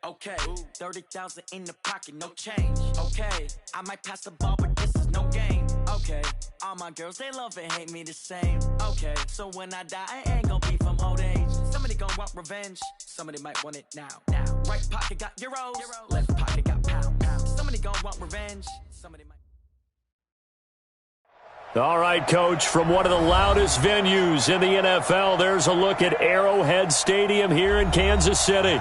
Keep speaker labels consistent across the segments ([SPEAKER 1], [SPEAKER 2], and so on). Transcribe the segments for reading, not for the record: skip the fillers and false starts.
[SPEAKER 1] Okay, 30,000 in the pocket, no change. Okay, I might pass the ball, but this is no game. Okay, all my girls, they love and hate me the same. Okay, so when I die, I ain't gonna be from old age. Somebody gonna want revenge, somebody might want it now. Right pocket got euros, left pocket got pounds. Somebody gonna want revenge, somebody might.
[SPEAKER 2] All right, Coach, from one of the loudest venues in the NFL, there's a look at Arrowhead Stadium here in Kansas City.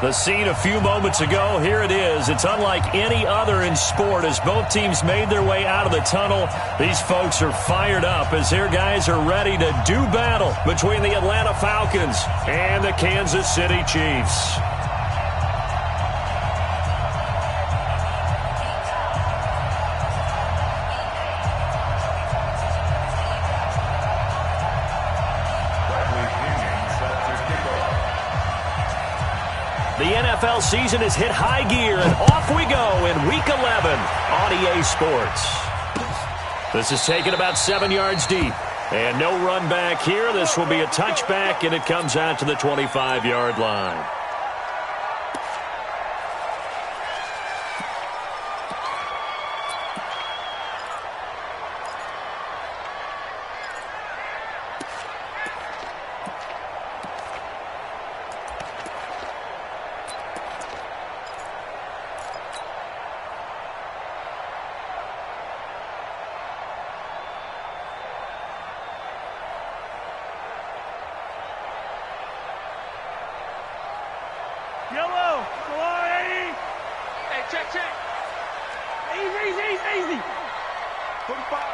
[SPEAKER 2] The scene a few moments ago, here it is. It's unlike any other in sport as both teams made their way out of the tunnel. These folks are fired up as their guys are ready to do battle between the Atlanta Falcons and the Kansas City Chiefs. The NFL season has hit high gear, and off we go in Week 11 on EA Sports. This is taken about 7 yards deep, and no run back here. This will be a touchback, and it comes out to the 25-yard line.
[SPEAKER 3] Yellow, come on, Eddie. Hey, check. Easy. 45.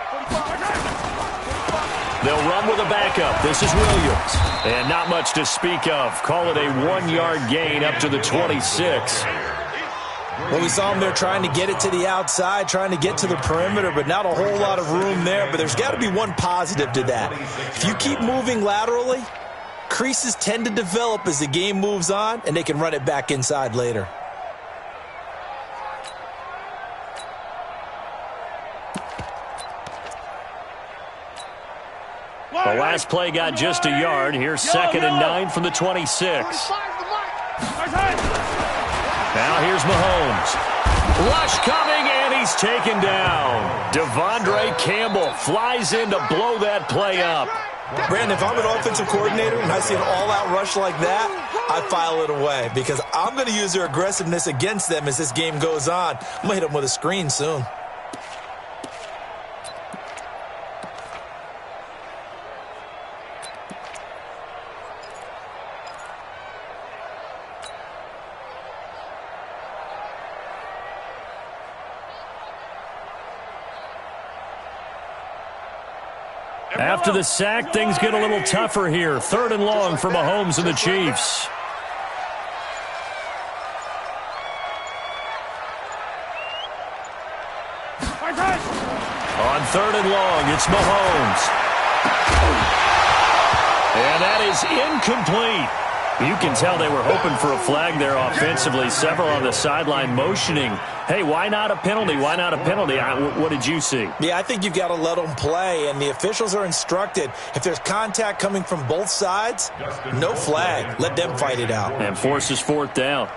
[SPEAKER 2] They'll run with a backup. This is Williams. And not much to speak of. Call it a 1-yard gain up to the 26.
[SPEAKER 4] Well, we saw them there trying to get it to the outside, trying to get to the perimeter, but not a whole lot of room there. But there's got to be one positive to that. If you keep moving laterally, creases tend to develop as the game moves on, and they can run it back inside later.
[SPEAKER 2] The last play got just a yard. Here's 2nd and 9 from the 26. Now here's Mahomes. Rush coming, and he's taken down. Devondre Campbell flies in to blow that play up.
[SPEAKER 4] Brandon, if I'm an offensive coordinator and I see an all-out rush like that, I file it away because I'm going to use their aggressiveness against them as this game goes on. I'm going to hit them with a screen soon.
[SPEAKER 2] After the sack, things get a little tougher here. 3rd and long for Mahomes and the Chiefs. On 3rd and long, it's Mahomes. And that is incomplete. You can tell they were hoping for a flag there offensively. Several on the sideline motioning, hey, why not a penalty? Why not a penalty? What did you see?
[SPEAKER 4] Yeah, I think you've got to let them play, and the officials are instructed. If there's contact coming from both sides, no flag. Let them fight it out.
[SPEAKER 2] And forces 4th down.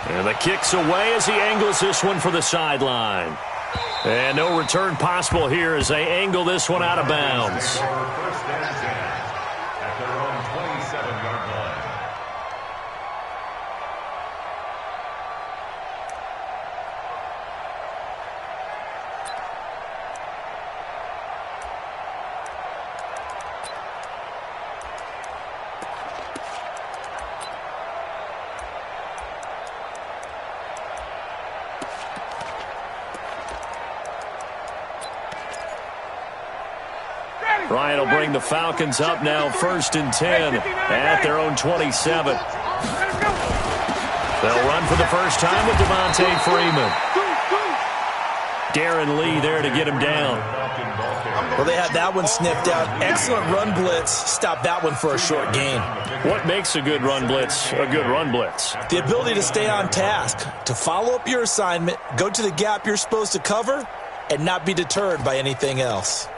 [SPEAKER 2] And the kick's away as he angles this one for the sideline. And no return possible here as they angle this one out of bounds. Ryan will bring the Falcons up now 1st and 10 at their own 27. They'll run for the first time with Devontae Freeman. Darren Lee there to get him down.
[SPEAKER 4] Well, they had that one sniffed out. Excellent run blitz. Stop that one for a short gain.
[SPEAKER 2] What makes a good run blitz a good run blitz?
[SPEAKER 4] The ability to stay on task, to follow up your assignment, go to the gap you're supposed to cover, and not be deterred by anything else.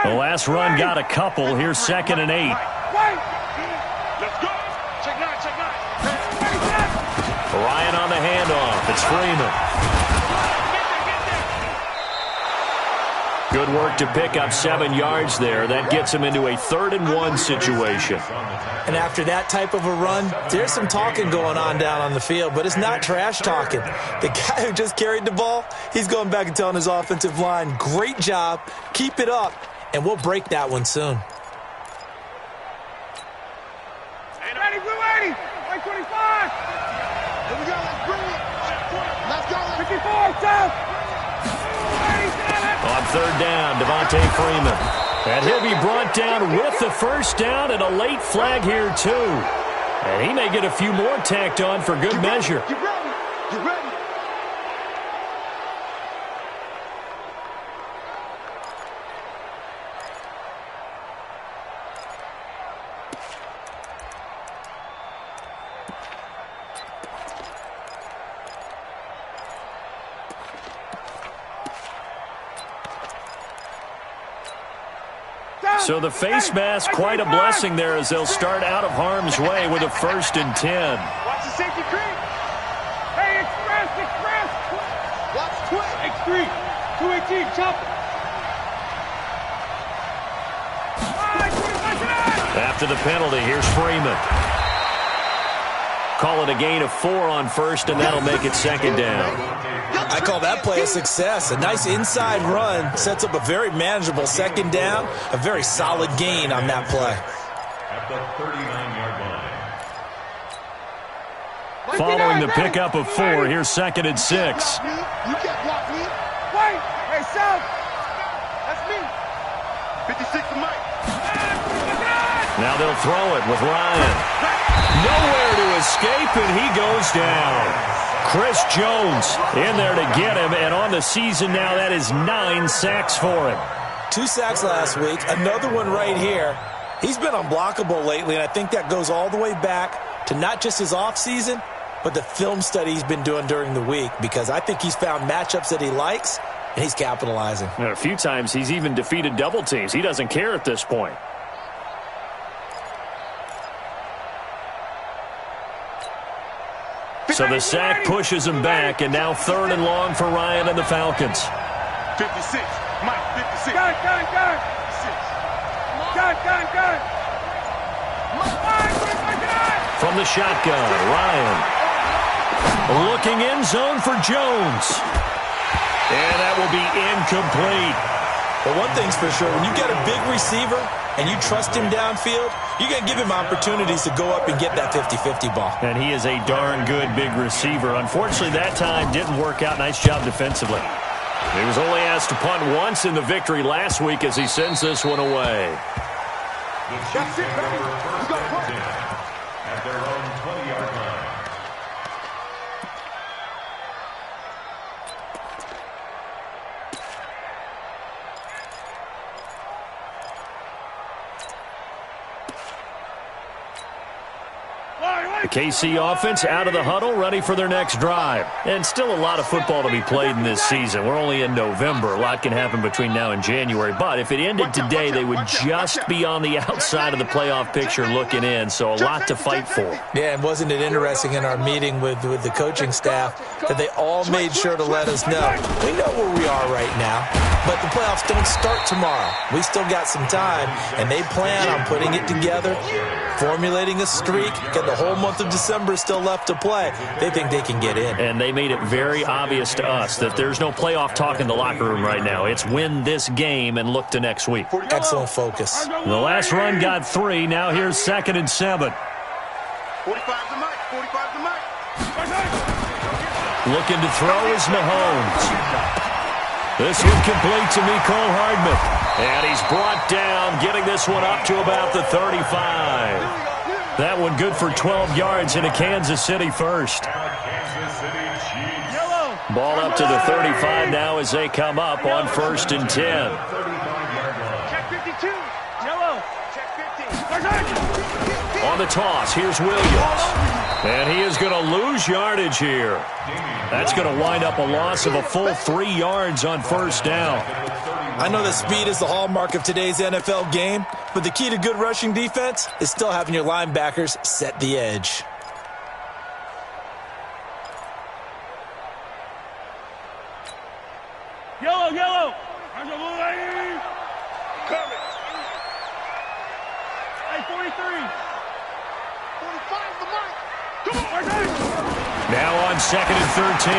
[SPEAKER 2] The last run got a couple. Here's 2nd and 8.
[SPEAKER 3] Let's go. Check nine.
[SPEAKER 2] Ryan on the handoff. It's Freeman. Good work to pick up 7 yards there. That gets him into a 3rd and 1 situation.
[SPEAKER 4] And after that type of a run, there's some talking going on down on the field, but it's not trash talking. The guy who just carried the ball, he's going back and telling his offensive line, great job, keep it up, and we'll break that one soon.
[SPEAKER 3] Ready, blue 80. 25. Here we go. Let's bring it. Let's go. 54, south.
[SPEAKER 2] On 3rd down, Devontae Freeman. And he'll be brought down with the first down and a late flag here, too. And he may get a few more tacked on for good measure.
[SPEAKER 3] Get ready. Get ready.
[SPEAKER 2] So the face mask, quite a blessing there as they'll start out of harm's way with a 1st and 10.
[SPEAKER 3] Watch the safety creep. Hey, express. Watch twin. X3. 218, chop it.
[SPEAKER 2] After the penalty, here's Freeman. Call it a gain of 4 on 1st, and that'll make it 2nd down.
[SPEAKER 4] I call that play a success. A nice inside run sets up a very manageable 2nd down, a very solid gain on that play.
[SPEAKER 5] At the 39-yard line.
[SPEAKER 2] Following the pickup of 4, here's 2nd and 6.
[SPEAKER 3] You can't block me. Wait. Hey, South. That's me. 56 to Mike.
[SPEAKER 2] Now they'll throw it with Ryan. Nowhere to escape, and he goes down. Chris Jones in there to get him, and on the season now, that is 9 sacks for him.
[SPEAKER 4] 2 sacks last week, another one right here. He's been unblockable lately, and I think that goes all the way back to not just his offseason, but the film study he's been doing during the week, because I think he's found matchups that he likes, and he's capitalizing.
[SPEAKER 2] And a few times he's even defeated double teams. He doesn't care at this point. So the sack pushes him back, and now 3rd and long for Ryan and the Falcons.
[SPEAKER 3] 56. Mike, 56. Gun. Gun.
[SPEAKER 2] From the shotgun, Ryan. Looking end zone for Jones. And that will be incomplete.
[SPEAKER 4] But one thing's for sure, when you get a big receiver and you trust him downfield, you're going to give him opportunities to go up and get that 50-50 ball.
[SPEAKER 2] And he is a darn good big receiver. Unfortunately, that time didn't work out. Nice job defensively. He was only asked to punt once in the victory last week as he sends this one away.
[SPEAKER 3] That's it, baby. You got to punt.
[SPEAKER 5] At their own 20-yard line.
[SPEAKER 2] The KC offense out of the huddle, ready for their next drive. And still a lot of football to be played in this season. We're only in November. A lot can happen between now and January. But if it ended today, they would just be on the outside of the playoff picture looking in. So a lot to fight for.
[SPEAKER 4] Yeah, and wasn't it interesting in our meeting with the coaching staff that they all made sure to let us know. We know where we are right now, but the playoffs don't start tomorrow. We still got some time, and they plan on putting it together, formulating a streak, got the whole month of December still left to play. They think they can get in.
[SPEAKER 2] And they made it very obvious to us that there's no playoff talk in the locker room right now. It's win this game and look to next week.
[SPEAKER 4] Excellent focus.
[SPEAKER 2] The last run got 3. Now here's 2nd and 7.
[SPEAKER 3] 45 to Mike. 45 to Mike.
[SPEAKER 2] Looking to throw is Mahomes. This one complete to Mecole Hardman. And he's brought down, getting this one up to about the 35. That one good for 12 yards in a Kansas City first. Ball up to the 35 now as they come up on 1st and 10.
[SPEAKER 3] Check 52. Yellow. Check 50.
[SPEAKER 2] On the toss, here's Williams. And he is going to lose yardage here. That's going to wind up a loss of a full 3 yards on first down.
[SPEAKER 4] I know that speed is the hallmark of today's NFL game, but the key to good rushing defense is still having your linebackers set the edge.
[SPEAKER 3] Yellow, yellow. Coming. Hey, 43. 45 the mark. Come on,
[SPEAKER 2] now on 2nd and 13.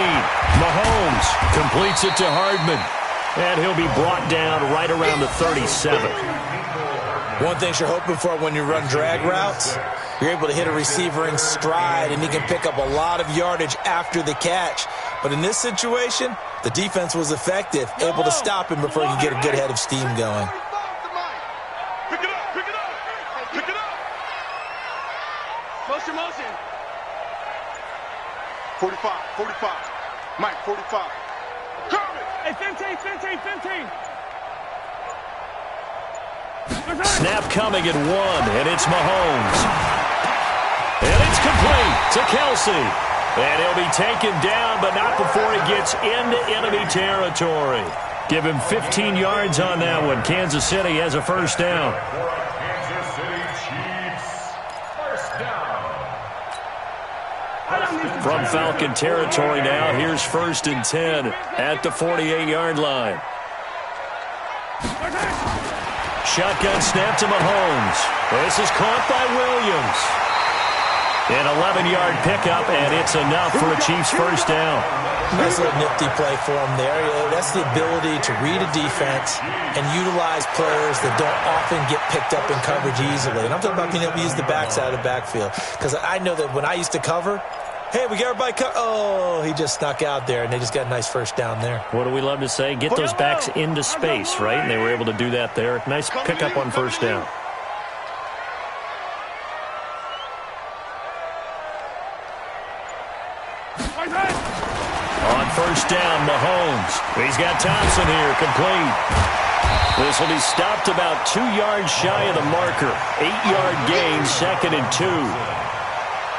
[SPEAKER 2] Mahomes completes it to Hardman. And he'll be brought down right around the 37.
[SPEAKER 4] One thing you're hoping for when you run drag routes, you're able to hit a receiver in stride, and he can pick up a lot of yardage after the catch. But in this situation, the defense was effective, able to stop him before he could get a good head of steam going.
[SPEAKER 3] Pick it up, pick it up. Pick it up. Motion, motion. 45, 45. Mike, 45. Coming. Hey, 15, 15, 15.
[SPEAKER 2] Snap coming at 1, and it's Mahomes. And it's complete to Kelsey. And he'll be taken down, but not before he gets into enemy territory. Give him 15 yards on that one. Kansas City has a first down.
[SPEAKER 5] Kansas City Chiefs, first down.
[SPEAKER 2] From Falcon territory now, here's 1st and 10 at the 48-yard line. Shotgun snap to Mahomes. This is caught by Williams. An 11-yard pickup, and it's enough for a Chiefs first down.
[SPEAKER 4] Nice little nifty play for him there. That's the ability to read a defense and utilize players that don't often get picked up in coverage easily. And I'm talking about being able to use the backside of the backfield. Because I know that when I used to cover, hey, we got everybody oh, he just snuck out there, and they just got a nice first down there.
[SPEAKER 2] What do we love to say? Get those backs into space, right? And they were able to do that there. Nice pickup on first down. On first down, Mahomes. He's got Thompson here, complete. This will be stopped about 2 yards shy of the marker. 8-yard gain, 2nd and 2.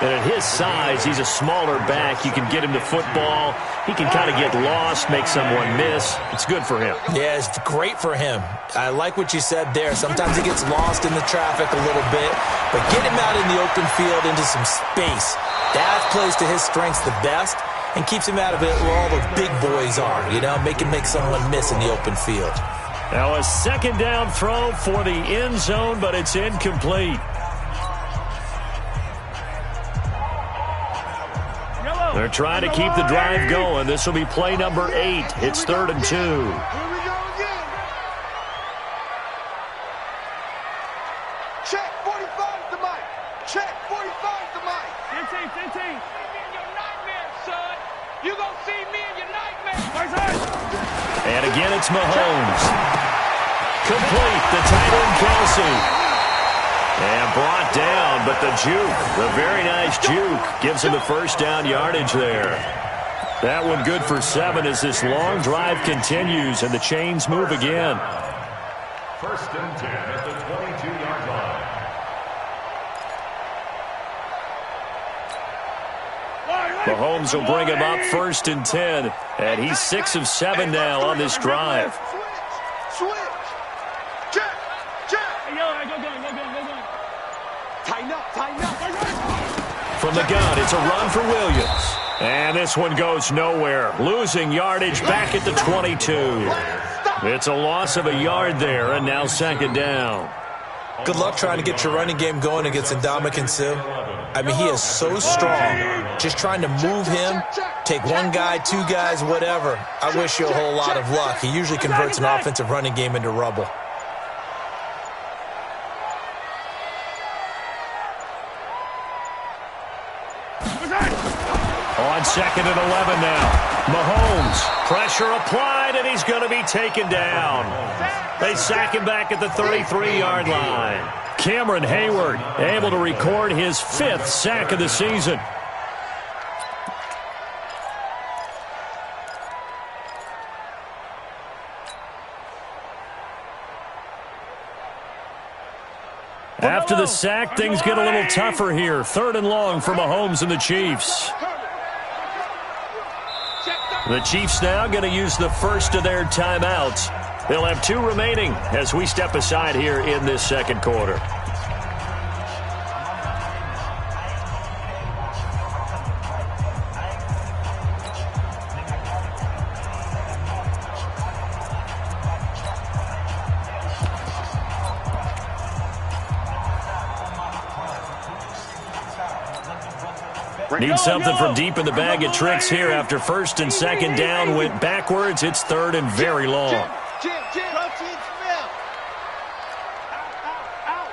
[SPEAKER 2] And at his size, he's a smaller back. You can get him to football. He can kind of get lost, make someone miss. It's good for him.
[SPEAKER 4] Yeah, it's great for him. I like what you said there. Sometimes he gets lost in the traffic a little bit, but get him out in the open field into some space. That plays to his strengths the best and keeps him out of it where all the big boys are, you know, make someone miss in the open field.
[SPEAKER 2] Now a 2nd down throw for the end zone, but it's incomplete. They're trying to keep the drive going. This will be play number 8. It's 3rd and 2.
[SPEAKER 3] Here we go again. Check 45 to Mike. Check 45 to Mike. 15, 15. In your nightmare, son. You gonna see me in your nightmare.
[SPEAKER 2] And again, it's Mahomes. Complete. The tight end, Kelsey. And brought down, but the juke, the very nice juke, gives him the first down yardage there. That one good for 7 as this long drive continues and the chains move again.
[SPEAKER 5] 1st and 10 at the 22-yard line.
[SPEAKER 2] Mahomes will bring him up 1st and 10, and he's 6 of 7 now on this drive.
[SPEAKER 3] Switch. Check. Check. Hey, yo, go. Tighten up.
[SPEAKER 2] From the gun, it's a run for Williams. And this one goes nowhere. Losing yardage back at the 22. It's a loss of a yard there, and now 2nd down.
[SPEAKER 4] Good luck trying to get your running game going against Ndamukong Suh. I mean, he is so strong. Just trying to move him, take 1 guy, 2 guys, whatever. I wish you a whole lot of luck. He usually converts an offensive running game into rubble.
[SPEAKER 2] On 2nd and 11 now. Mahomes, pressure applied, and he's going to be taken down. They sack him back at the 33-yard line. Cameron Hayward able to record his 5th sack of the season. After the sack, things get a little tougher here. 3rd and long for Mahomes and the Chiefs. The Chiefs now going to use the first of their timeouts. They'll have 2 remaining as we step aside here in this second quarter. Need something from deep in the bag of tricks here after 1st and 2nd down went backwards. It's 3rd and very long.
[SPEAKER 3] Jim. Protein Smith. Out.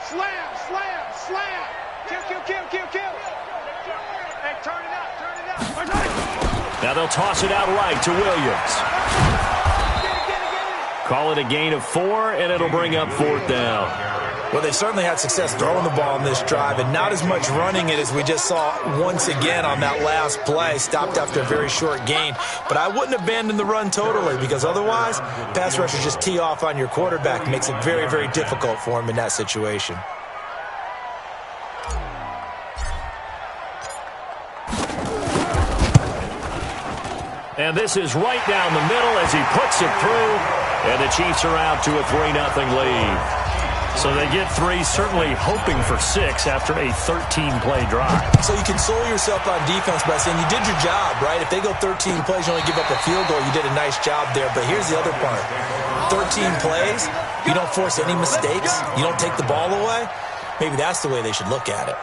[SPEAKER 3] Slam. Kill. Hey, turn it out.
[SPEAKER 2] Now they'll toss it out right to Williams. Call it a gain of 4, and it'll bring up 4th down.
[SPEAKER 4] Well, they certainly had success throwing the ball on this drive, and not as much running it as we just saw once again on that last play. Stopped after a very short gain. But I wouldn't abandon the run totally, because otherwise, pass rushers just tee off on your quarterback. It makes it very, very difficult for him in that situation.
[SPEAKER 2] And this is right down the middle as he puts it through, and the Chiefs are out to a 3-0 lead. So they get 3, certainly hoping for 6 after a 13-play drive.
[SPEAKER 4] So you console yourself on defense by saying you did your job, right? If they go 13 plays, you only give up a field goal, you did a nice job there. But here's the other part. 13 plays, you don't force any mistakes, you don't take the ball away. Maybe that's the way they should look at it.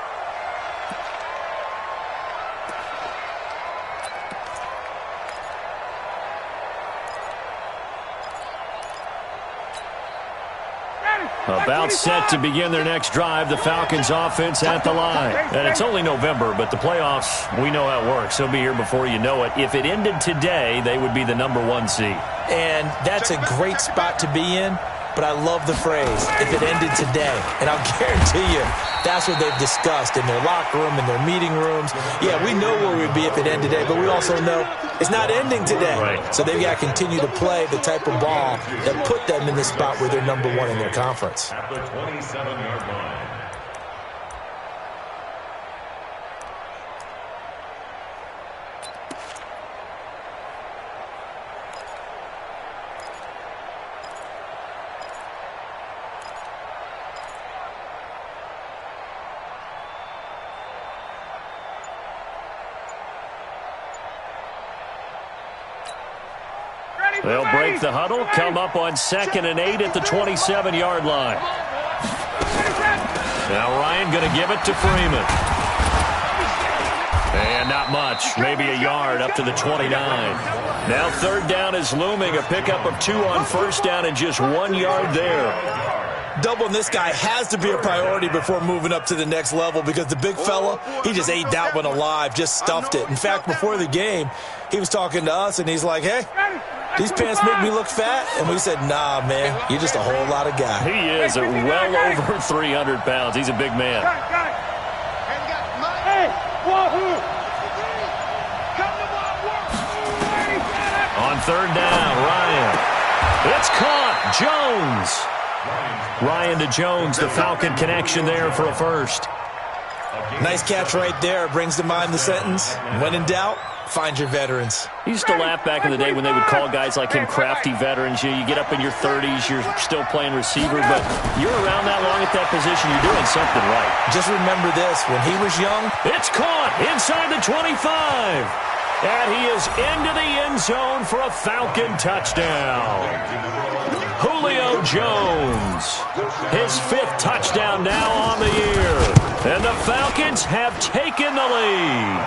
[SPEAKER 2] About set to begin their next drive, the Falcons offense at the line. And it's only November, but the playoffs, we know how it works. They'll be here before you know it. If it ended today, they would be the #1 seed.
[SPEAKER 4] And that's a great spot to be in, but I love the phrase, if it ended today. And I'll guarantee you, that's what they've discussed in their locker room, in their meeting rooms. Yeah, we know where we'd be if it ended today, but we also know it's not ending today.
[SPEAKER 2] Right.
[SPEAKER 4] So they've got to continue to play the type of ball that put them in the spot where they're #1 in their conference.
[SPEAKER 5] At the 27-yard line.
[SPEAKER 2] They'll break the huddle, come up on 2nd and 8 at the 27-yard line. Now Ryan going to give it to Freeman. And not much, maybe a yard up to the 29. Now 3rd down is looming, a pickup of 2 on 1st down and just 1 yard there.
[SPEAKER 4] Doubling this guy has to be a priority before moving up to the next level, because the big fella, he just ate that one alive, just stuffed it. In fact, before the game, he was talking to us, and he's like, hey, these pants make me look fat. And we said, nah, man, you're just a whole lot of guy.
[SPEAKER 2] He is at well over 300 pounds. He's a big man. On 3rd down, Ryan. It's caught. Jones. Ryan to Jones, the Falcon connection there for a first.
[SPEAKER 4] Nice catch right there. Brings to mind the sentence, when in doubt, find your veterans.
[SPEAKER 2] He used to laugh back in the day when they would call guys like him crafty veterans. You get up in your 30s, you're still playing receiver, but you're around that long at that position, you're doing something right.
[SPEAKER 4] Just remember this, when he was young.
[SPEAKER 2] It's caught inside the 25. And he is into the end zone for a Falcon touchdown. Julio Jones, his 5th touchdown now on the year. And the Falcons have taken the lead.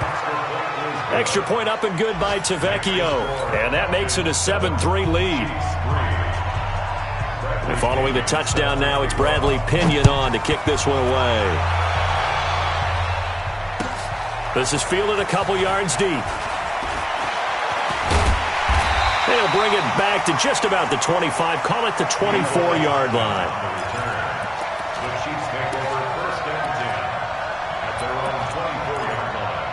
[SPEAKER 2] Extra point up and good by Tavecchio. And that makes it a 7-3 lead. And following the touchdown now, it's Bradley Pinion on to kick this one away. This is fielded a couple yards deep. They'll bring it back to just about the 25. Call it the 24-yard line.
[SPEAKER 5] The Chiefs take over 1st and 10 at their own 24-yard line.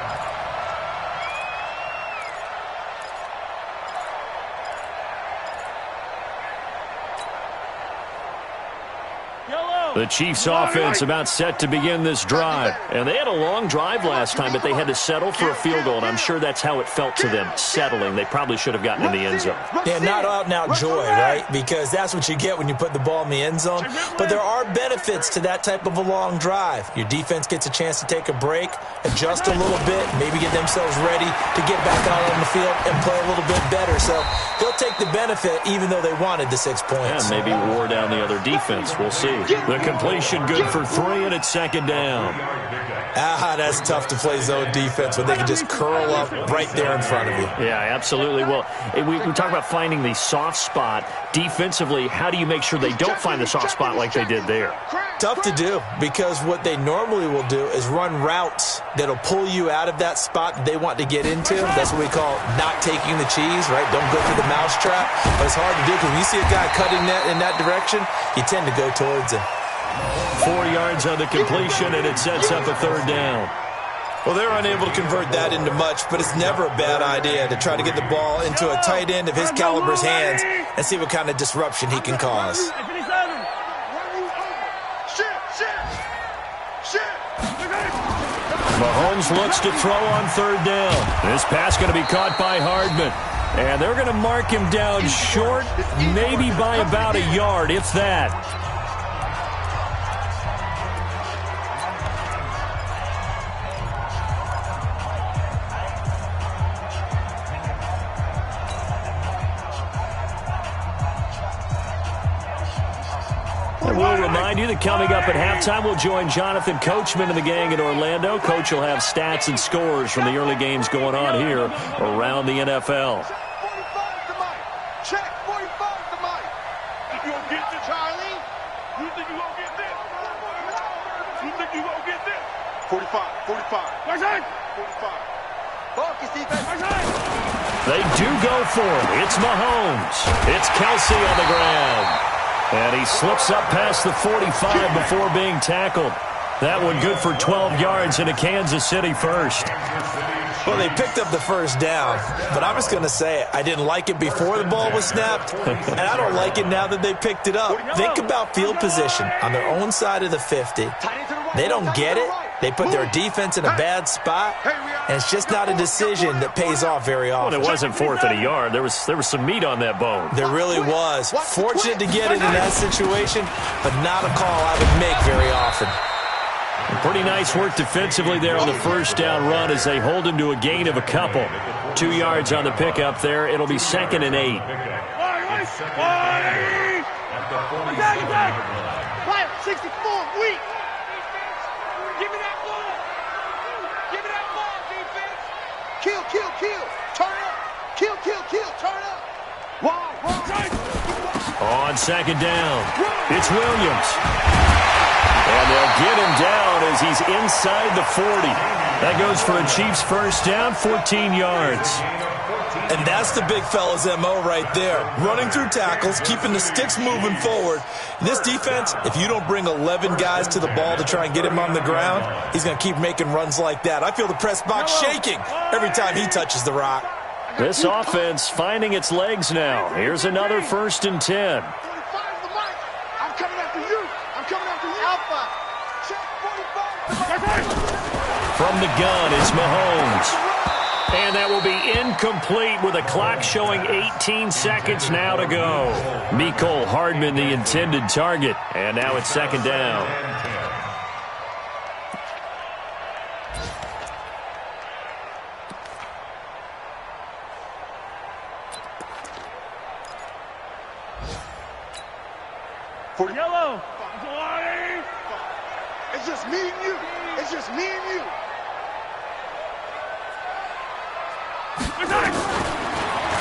[SPEAKER 2] The Chiefs offense about set to begin this drive. And they had a long drive last time, but they had to settle for a field goal, and I'm sure that's how it felt to them, settling. They probably should have gotten in the end zone.
[SPEAKER 4] Yeah, not out-and-out joy, right? Because that's what you get when you put the ball in the end zone. But there are benefits to that type of a long drive. Your defense gets a chance to take a break, adjust a little bit, maybe get themselves ready to get back out on the field and play a little bit better. So they'll take the benefit even though they wanted the 6 points.
[SPEAKER 2] And maybe wore down the other defense. We'll see. The completion good for 3, and it's second down.
[SPEAKER 4] That's tough to play zone defense when they can just curl up right there in front of you.
[SPEAKER 2] Yeah, absolutely. Well, we talk about finding the soft spot. Defensively, how do you make sure they don't find the soft spot like they did there?
[SPEAKER 4] Tough to do, because what they normally will do is run routes that'll pull you out of that spot that they want to get into. That's what we call not taking the cheese, right? Don't go for the mousetrap. But it's hard to do because when you see a guy cutting that in that direction, you tend to go towards him.
[SPEAKER 2] 4 yards on the completion, and it sets up a third down.
[SPEAKER 4] Well, they're unable to convert that into much, but it's never a bad idea to try to get the ball into a tight end of his caliber's hands and see what kind of disruption he can cause.
[SPEAKER 2] Mahomes looks to throw on third down. This pass going to be caught by Hardman. And they're going to mark him down short, maybe by about a yard, if that. And we'll remind you that coming up at halftime, we'll join Jonathan Coachman and the gang in Orlando. Coach will have stats and scores from the early games going on here around the NFL.
[SPEAKER 3] Check 45 to Mike. You gonna get this, Charlie? You think you gonna get this? You think you gonna get this? 45. 45. Focus defense.
[SPEAKER 2] They do go for it. It's Mahomes. It's Kelsey on the ground. And he slips up past the 45 before being tackled. That one good for 12 yards into Kansas City first.
[SPEAKER 4] Well, they picked up the first down, but I'm just going to say it. I didn't like it before the ball was snapped, and I don't like it now that they picked it up. Think about field position on their own side of the 50. They don't get it. They put their defense in a bad spot, and it's just not a decision that pays off very often.
[SPEAKER 2] Well, it wasn't 4th and a yard. There was some meat on that bone.
[SPEAKER 4] There really was. Fortunate to get it in that situation, but not a call I would make very often.
[SPEAKER 2] Pretty nice work defensively there on the first down run as they hold him to a gain of a couple. 2 yards on the pickup there. It'll be 2nd and 8.
[SPEAKER 3] Right, 64, weak. Give me that ball. Give me that ball, defense. Kill. Turn up. Kill. Turn up. Wow.
[SPEAKER 2] On 2nd down, it's Williams. And they'll get him down as he's inside the 40. That goes for a Chiefs first down, 14 yards.
[SPEAKER 4] And that's the big fella's MO right there. Running through tackles, keeping the sticks moving forward. This defense, if you don't bring 11 guys to the ball to try and get him on the ground, he's going to keep making runs like that. I feel the press box shaking every time he touches the rock.
[SPEAKER 2] This offense finding its legs now. Here's another 1st and 10. From the gun, it's Mahomes. And that will be incomplete with a clock showing 18 seconds now to go. Mecole Hardman, the intended target. And now it's 2nd down.
[SPEAKER 3] For yellow. It's just me and you. It's just me and you.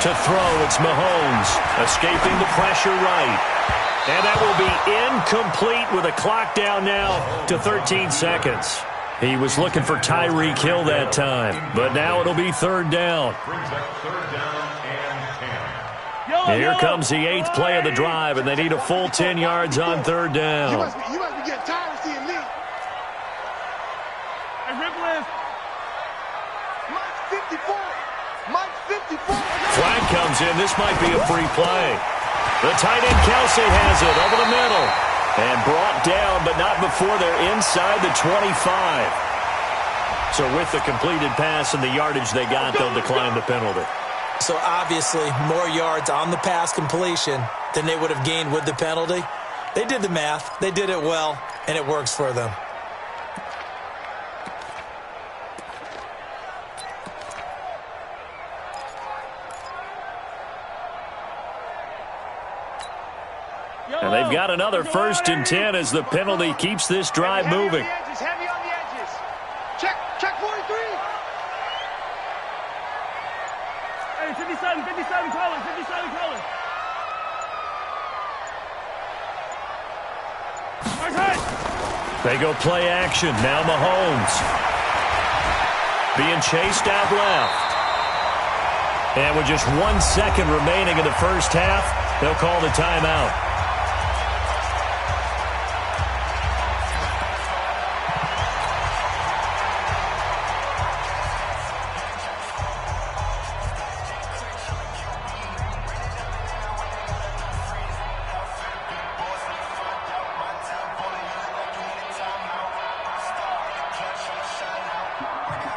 [SPEAKER 2] To throw, it's Mahomes, escaping the pressure right. And that will be incomplete with a clock down now to 13 seconds. He was looking for Tyreek Hill that time, but now it'll be 3rd down. Here comes the 8th play of the drive, and they need a full 10 yards on 3rd down.
[SPEAKER 3] You must be getting tired of seeing me. Hey, Ripley. Mike 54.
[SPEAKER 2] Flag comes in. This might be a free play. The tight end Kelsey has it over the middle. And brought down, but not before they're inside the 25. So with the completed pass and the yardage they got, they'll decline the penalty.
[SPEAKER 4] So obviously more yards on the pass completion than they would have gained with the penalty. They did the math. They did it well, and it works for them.
[SPEAKER 2] And they've got another 1st and 10 as the penalty keeps this drive moving.
[SPEAKER 3] Heavy on the edges. Check 43.
[SPEAKER 6] Hey, 57, calling, 57, calling.
[SPEAKER 2] They go play action. Now Mahomes. Being chased out left. And with just 1 second remaining in the first half, they'll call the timeout.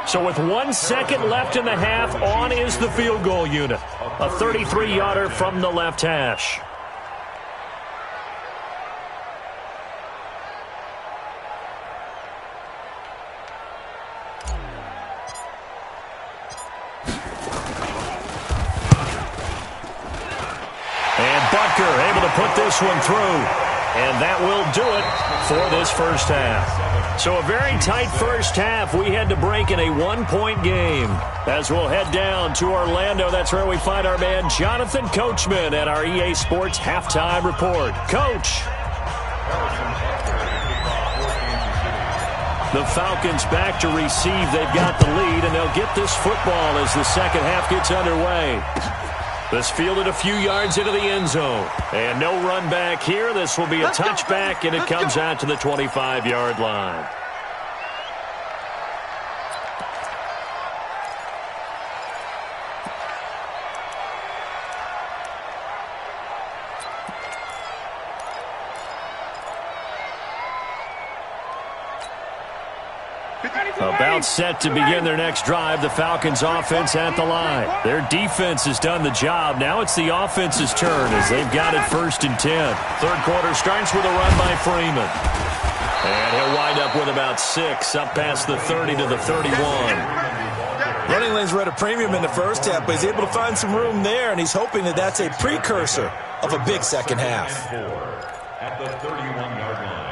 [SPEAKER 2] So with 1 second left in the half, on is the field goal unit. A 33-yarder from the left hash. And Butker able to put this one through. And that will do it for this first half. So a very tight first half. We had to break in a 1-point game. As we'll head down to Orlando, that's where we find our man Jonathan Coachman at our EA Sports Halftime Report. Coach. The Falcons back to receive. They've got the lead, and they'll get this football as the second half gets underway. This fielded a few yards into the end zone. And no run back here. This will be a touchback, and it comes out to the 25-yard line. About set to begin their next drive, the Falcons offense at the line. Their defense has done the job. Now it's the offense's turn as they've got it 1st and 10. Third quarter starts with a run by Freeman. And he'll wind up with about 6 up past the 30 to the 31.
[SPEAKER 4] Running lanes were at a premium in the first half, but he's able to find some room there, and he's hoping that that's a precursor of a big second half.
[SPEAKER 5] At the 31-yard line.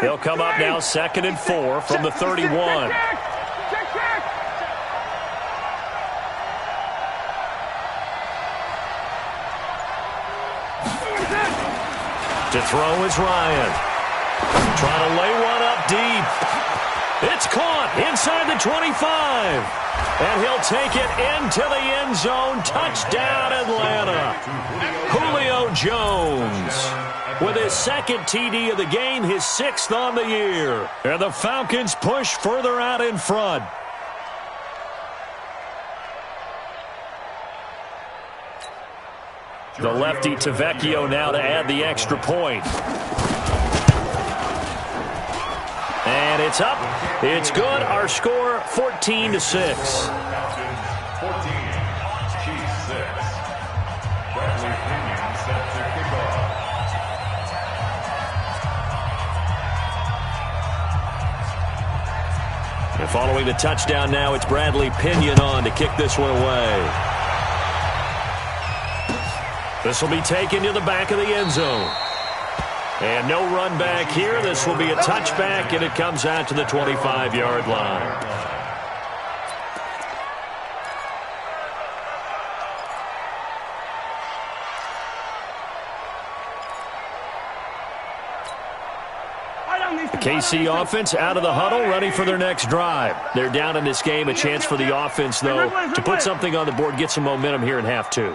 [SPEAKER 2] They'll come up now 2nd and 4 from the 31. To throw is Ryan. Trying to lay one up deep. It's caught inside the 25. And he'll take it into the end zone. Touchdown, Atlanta. Julio Jones with his 2nd TD of the game, his 6th on the year. And the Falcons push further out in front. The lefty to Vecchio now to add the extra point. And it's up. It's good. Our score, 14-6.
[SPEAKER 5] 14, Chiefs 6. Bradley Pinion set to kick off.
[SPEAKER 2] And following the touchdown now, it's Bradley Pinion on to kick this one away. This will be taken to the back of the end zone. And no run back here. This will be a touchback, and it comes out to the 25-yard line. The KC offense out of the huddle, ready for their next drive. They're down in this game. A chance for the offense, though, to put something on the board, get some momentum here in half 2.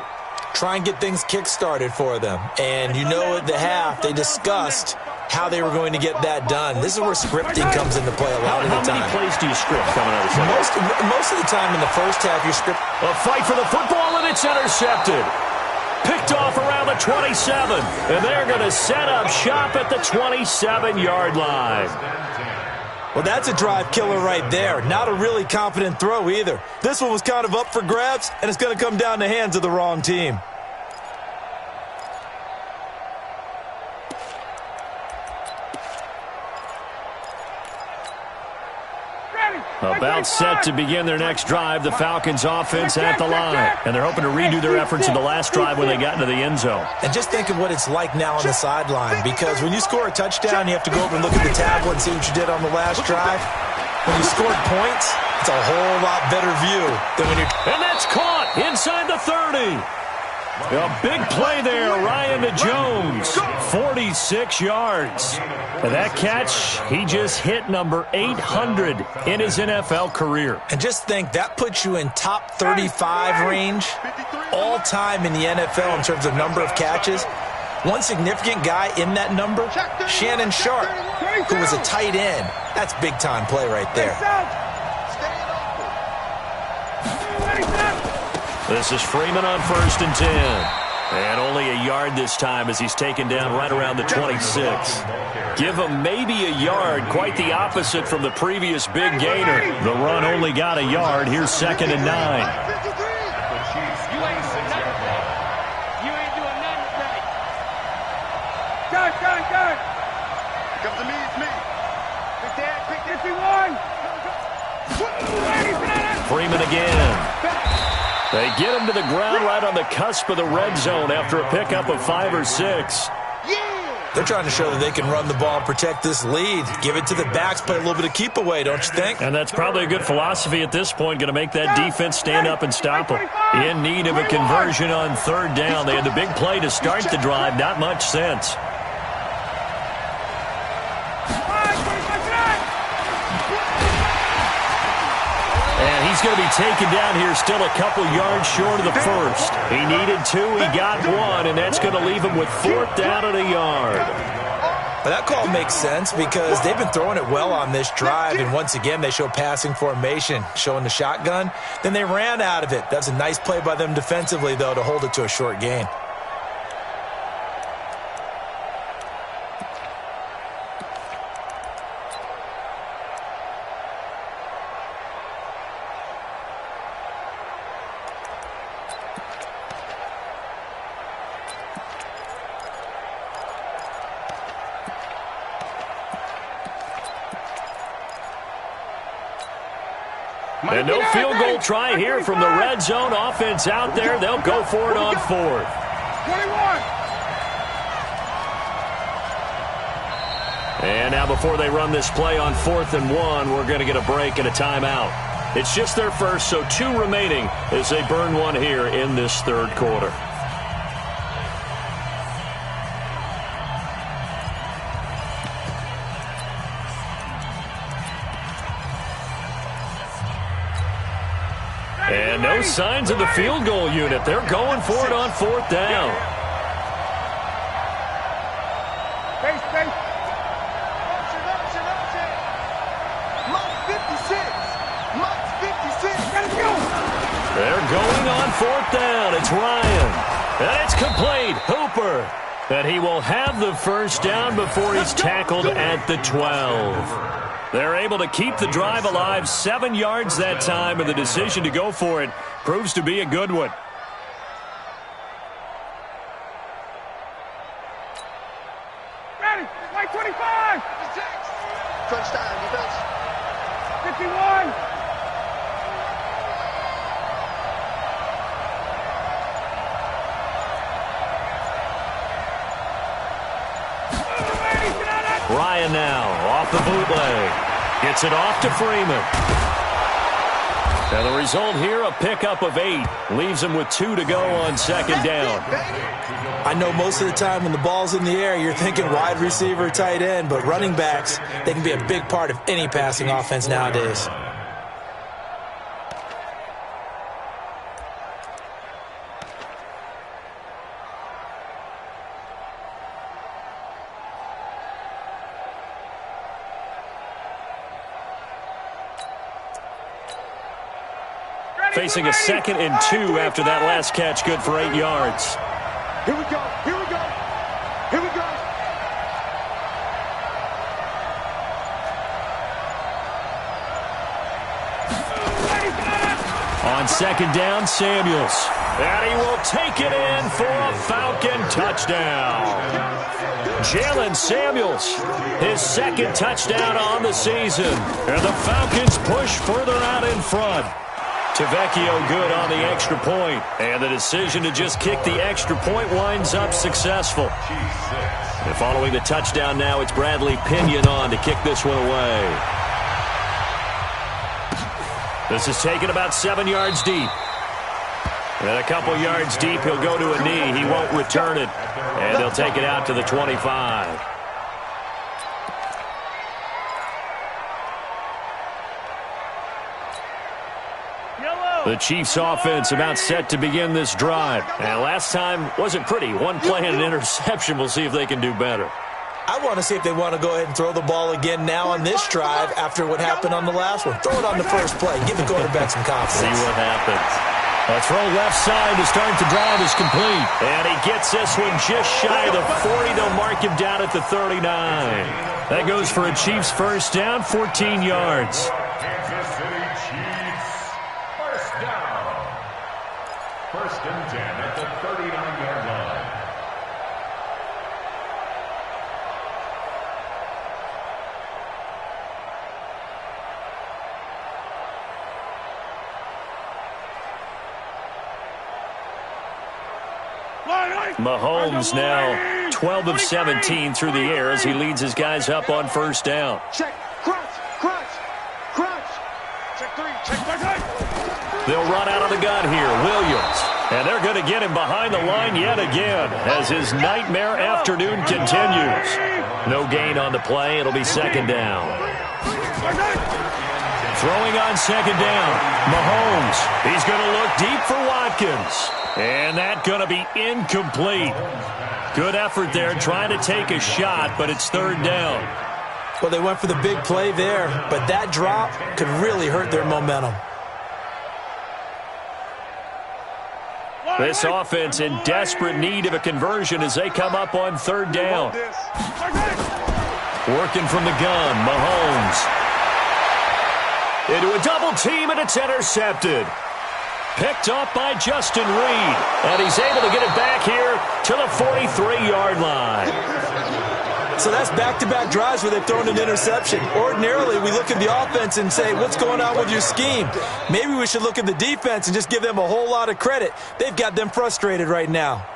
[SPEAKER 4] Try and get things kick-started for them. And you know at the half, they discussed how they were going to get that done. This is where scripting comes into play a lot of the time.
[SPEAKER 2] How many plays do you script coming out of the second?
[SPEAKER 4] Most of the time in the first half, you script.
[SPEAKER 2] A fight for the football, and it's intercepted. Picked off around the 27. And they're going to set up shop at the 27-yard line.
[SPEAKER 4] Well, that's a drive killer right there. Not a really confident throw either. This one was kind of up for grabs, and it's going to come down the hands of the wrong team.
[SPEAKER 2] About set to begin their next drive, the Falcons offense at the line. And they're hoping to redo their efforts in the last drive when they got into the end zone.
[SPEAKER 4] And just think of what it's like now on the sideline, because when you score a touchdown, you have to go over and look at the tablet and see what you did on the last drive. When you scored points, it's a whole lot better view than when you're...
[SPEAKER 2] And that's caught inside the 30. A big play there, Ryan to Jones, 46 yards. And that catch, he just hit number 800 in his NFL career.
[SPEAKER 4] And just think, that puts you in top 35 range all time in the NFL in terms of number of catches. One significant guy in that number, Shannon Sharpe, who was a tight end. That's big-time play right there.
[SPEAKER 2] This is Freeman on 1st and 10. And only a yard this time as he's taken down right around the 26. Give him maybe a yard, quite the opposite from the previous big gainer. The run only got a yard. Here's 2nd and 9.
[SPEAKER 6] You ain't doing nothing today. Gun.
[SPEAKER 3] Come to me, it's me. Pick that,
[SPEAKER 6] 51.
[SPEAKER 2] Freeman again. They get him to the ground right on the cusp of the red zone after a pickup of 5 or 6.
[SPEAKER 4] They're trying to show that they can run the ball and protect this lead. Give it to the backs, play a little bit of keep away, don't you think?
[SPEAKER 2] And that's probably a good philosophy at this point, going to make that defense stand up and stop them. In need of a conversion on 3rd down. They had the big play to start the drive, not much sense. And he's going to be taken down here still a couple yards short of the first. He needed 2, he got 1, and that's going to leave him with 4th down and a yard.
[SPEAKER 4] But that call makes sense because they've been throwing it well on this drive, and once again they show passing formation, showing the shotgun. Then they ran out of it. That's a nice play by them defensively, though, to hold it to a short gain.
[SPEAKER 2] And no field goal try here from the red zone. Offense out there. They'll go for it on 4th.
[SPEAKER 6] 21.
[SPEAKER 2] And now before they run this play on 4th and 1, we're going to get a break and a timeout. It's just their first, so 2 remaining as they burn one here in this 3rd quarter. And no signs of the field goal unit. They're going for it on 4th down.
[SPEAKER 6] Face.
[SPEAKER 3] Mike 56.
[SPEAKER 6] Let's go.
[SPEAKER 2] They're going on 4th down. It's Ryan. And it's complete. Hooper. And he will have the first down before he's tackled at the 12. They're able to keep the drive alive, 7 yards that time, and the decision to go for it proves to be a good one.
[SPEAKER 6] Ready. White 25.
[SPEAKER 3] Touchdown, defense.
[SPEAKER 6] 51.
[SPEAKER 2] Ryan now off the bootleg. Gets it off to Freeman. And the result here, a pickup of 8. Leaves him with 2 to go on 2nd down.
[SPEAKER 4] I know most of the time when the ball's in the air, you're thinking wide receiver, tight end, but running backs, they can be a big part of any passing offense nowadays.
[SPEAKER 2] Facing a 2nd and 2 after that last catch, good for 8 yards.
[SPEAKER 3] Here we go. Here we go. Here we go.
[SPEAKER 2] On second down, Samuels. And he will take it in for a Falcon touchdown. Jalen Samuels, his second touchdown on the season. And the Falcons push further out in front. Tavecchio good on the extra point. And the decision to just kick the extra point winds up successful. And following the touchdown now, it's Bradley Pinion on to kick this one away. This is taken about 7 yards deep. And a couple yards deep, he'll go to a knee. He won't return it. And they'll take it out to the 25. The Chiefs offense about set to begin this drive. And last time wasn't pretty. One play and an interception. We'll see if they can do better.
[SPEAKER 4] I want to see if they want to go ahead and throw the ball again now on this drive after what happened on the last one. Throw it on the first play. Give the quarterback some confidence.
[SPEAKER 2] See what happens. A throw left side to start the drive is complete. And he gets this one just shy of the 40. They'll mark him down at the 39. That goes for a Chiefs first down, 14 yards.
[SPEAKER 5] Kansas City Chiefs. First down. First and 10 at the 39-yard line.
[SPEAKER 2] Mahomes now 12 of 17 through the air as he leads his guys up on first down.
[SPEAKER 3] Check, crunch, crunch, crunch. Check three, check, check.
[SPEAKER 2] They'll run out of the gun here. Williams. And they're going to get him behind the line yet again as his nightmare afternoon continues. No gain on the play. It'll be second down. Throwing on second down. Mahomes. He's going to look deep for Watkins. And that's going to be incomplete. Good effort there trying to take a shot, but it's third down.
[SPEAKER 4] Well, they went for the big play there, but that drop could really hurt their momentum.
[SPEAKER 2] This offense in desperate need of a conversion as they come up on third down. Working from the gun, Mahomes. Into a double team, and it's intercepted. Picked up by Justin Reed. And he's able to get it back here to the 43-yard line.
[SPEAKER 4] So that's back-to-back drives where they've thrown an interception. Ordinarily, we look at the offense and say, what's going on with your scheme? Maybe we should look at the defense and just give them a whole lot of credit. They've got them frustrated right now.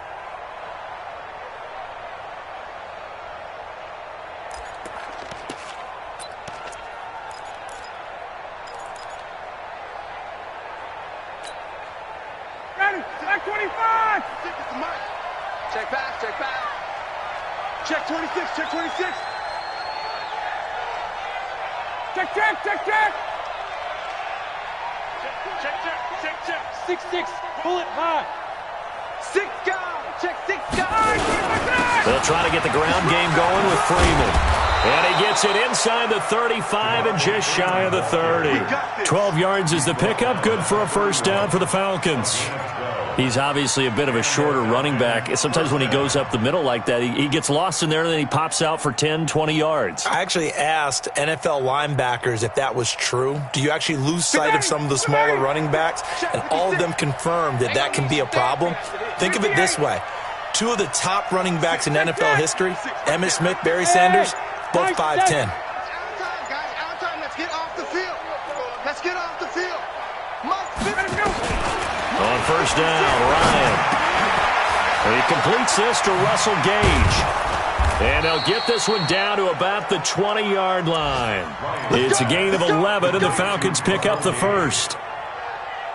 [SPEAKER 6] Check 25!
[SPEAKER 3] Check back, check back. Check 26, check 26.
[SPEAKER 6] Check, check, check, check!
[SPEAKER 3] Check, check, check, check.
[SPEAKER 6] 6-6, pull it high.
[SPEAKER 3] 6 guy, check 6 guy.
[SPEAKER 2] They'll try to get the ground game going with Freeman. And he gets it inside the 35 and just shy of the 30. 12 yards is the pickup. Good for a first down for the Falcons. He's obviously a bit of a shorter running back. Sometimes when he goes up the middle like that, he gets lost in there and then he pops out for 10, 20 yards.
[SPEAKER 4] I actually asked NFL linebackers if that was true. Do you actually lose sight of some of the smaller running backs? And all of them confirmed that that can be a problem. Think of it this way. 2 of the top running backs in NFL history, Emmitt Smith, Barry Sanders, both 5'10".
[SPEAKER 3] Out of time, guys. Out of time. Let's get off the field. Let's get off the field.
[SPEAKER 2] On first down, Ryan. He completes this to Russell Gage. And they'll get this one down to about the 20-yard line. It's a gain of 11, and the Falcons pick up the first.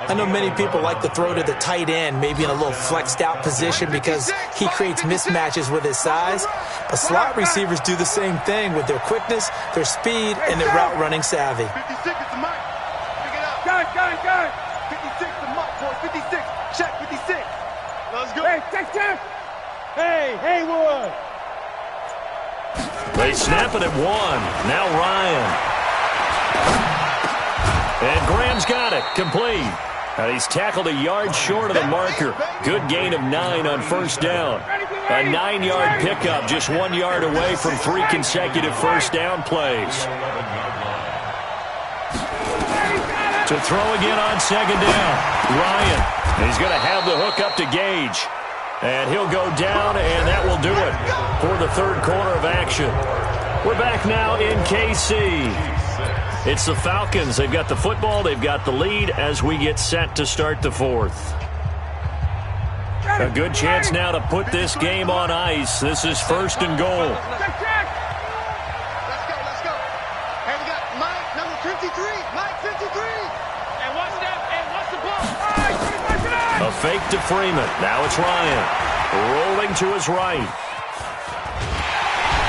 [SPEAKER 4] I know many people like to throw to the tight end, maybe in a little flexed out position because he creates mismatches with his size. But slot receivers do the same thing with their quickness, their speed, and their route running savvy.
[SPEAKER 3] 56 is the mic. Pick it up.
[SPEAKER 6] Got it.
[SPEAKER 3] 56 the mic, boy. 56. Check 56. Let's go.
[SPEAKER 6] Hey, check. Hey, Haywood.
[SPEAKER 2] They snap it at 1. Now Ryan. And Graham's got it. Complete. And he's tackled a yard short of the marker. Good gain of 9 on first down. A 9-yard pickup, just 1 yard away from 3 consecutive first down plays. To throw again on second down. Ryan. He's going to have the hook up to Gage. And he'll go down, and that will do it for the third quarter of action. We're back now in KC. It's the Falcons. They've got the football. They've got the lead as we get set to start the fourth. A good chance now to put this game on ice. This is first and goal.
[SPEAKER 3] Let's go. Hey, we got Mike, number 53. Mike, 53. And what's the ball?
[SPEAKER 2] A fake to Freeman. Now it's Ryan. Rolling to his right.